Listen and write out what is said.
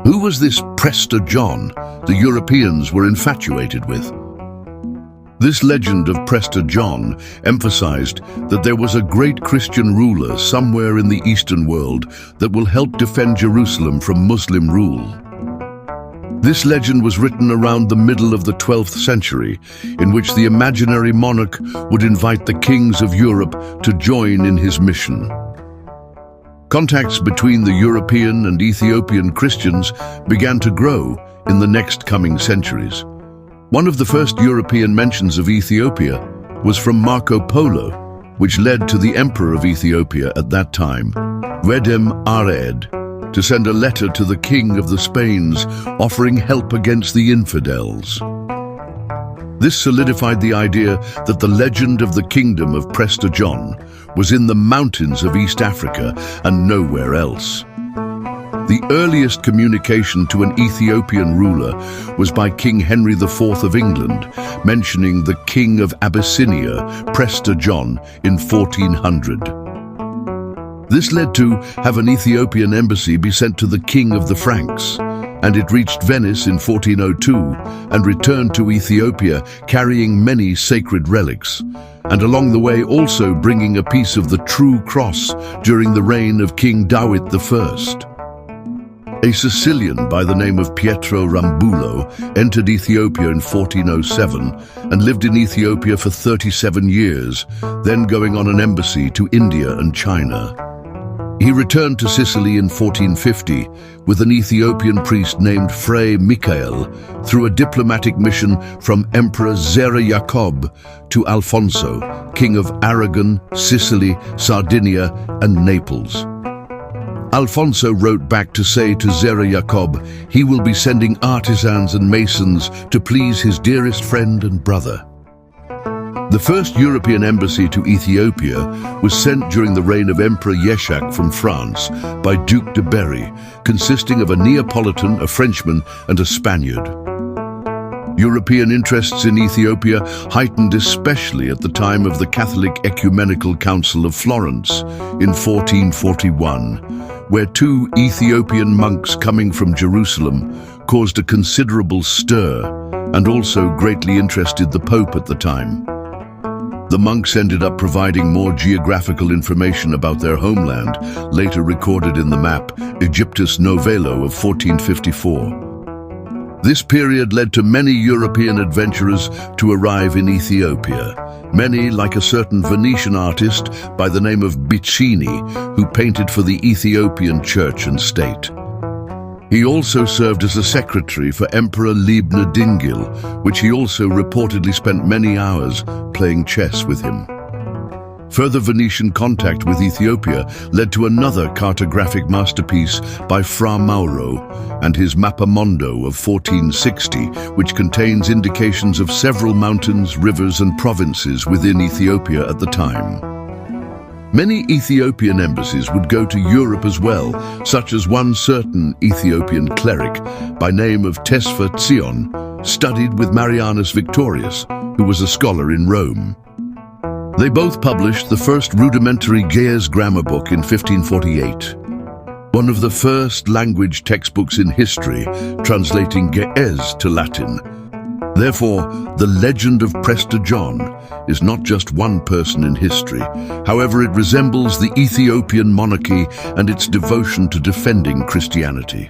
Who was this Prester John the Europeans were infatuated with? This legend of Prester John emphasized that there was a great Christian ruler somewhere in the Eastern world that will help defend Jerusalem from Muslim rule. This legend was written around the middle of the 12th century, in which the imaginary monarch would invite the kings of Europe to join in his mission. Contacts between the European and Ethiopian Christians began to grow in the next coming centuries. One of the first European mentions of Ethiopia was from Marco Polo, which led to the emperor of Ethiopia at that time, Wedem Ared, to send a letter to the king of the Spains offering help against the infidels. This solidified the idea that the legend of the kingdom of Prester John was in the mountains of East Africa and nowhere else. The earliest communication to an Ethiopian ruler was by King Henry IV of England, mentioning the king of Abyssinia, Prester John, in 1400. This led to have an Ethiopian embassy be sent to the king of the Franks, and it reached Venice in 1402 and returned to Ethiopia carrying many sacred relics, and along the way also bringing a piece of the true cross during the reign of King Dawit I. A Sicilian by the name of Pietro Rambulo entered Ethiopia in 1407 and lived in Ethiopia for 37 years, then going on an embassy to India and China. He returned to Sicily in 1450 with an Ethiopian priest named Fray Michael through a diplomatic mission from Emperor Zera Yacob to Alfonso, King of Aragon, Sicily, Sardinia, and Naples. Alfonso wrote back to say to Zera Yacob he will be sending artisans and masons to please his dearest friend and brother. The first European embassy to Ethiopia was sent during the reign of Emperor Yeshak from France by Duke de Berry, consisting of a Neapolitan, a Frenchman, and a Spaniard. European interests in Ethiopia heightened especially at the time of the Catholic Ecumenical Council of Florence in 1441, where two Ethiopian monks coming from Jerusalem caused a considerable stir and also greatly interested the Pope at the time. The monks ended up providing more geographical information about their homeland, later recorded in the map Egyptus Novello of 1454. This period led to many European adventurers to arrive in Ethiopia. Many, like a certain Venetian artist by the name of Bicini, who painted for the Ethiopian church and state. He also served as a secretary for Emperor Libna Dingil, which he also reportedly spent many hours playing chess with him. Further Venetian contact with Ethiopia led to another cartographic masterpiece by Fra Mauro and his Mappamondo of 1460, which contains indications of several mountains, rivers, and provinces within Ethiopia at the time. Many Ethiopian embassies would go to Europe as well, such as one certain Ethiopian cleric by name of Tesfa Tzion, studied with Marianus Victorius, who was a scholar in Rome. They both published the first rudimentary Ge'ez grammar book in 1548, one of the first language textbooks in history translating Ge'ez to Latin. Therefore, the legend of Prester John is not just one person in history. However, it resembles the Ethiopian monarchy and its devotion to defending Christianity.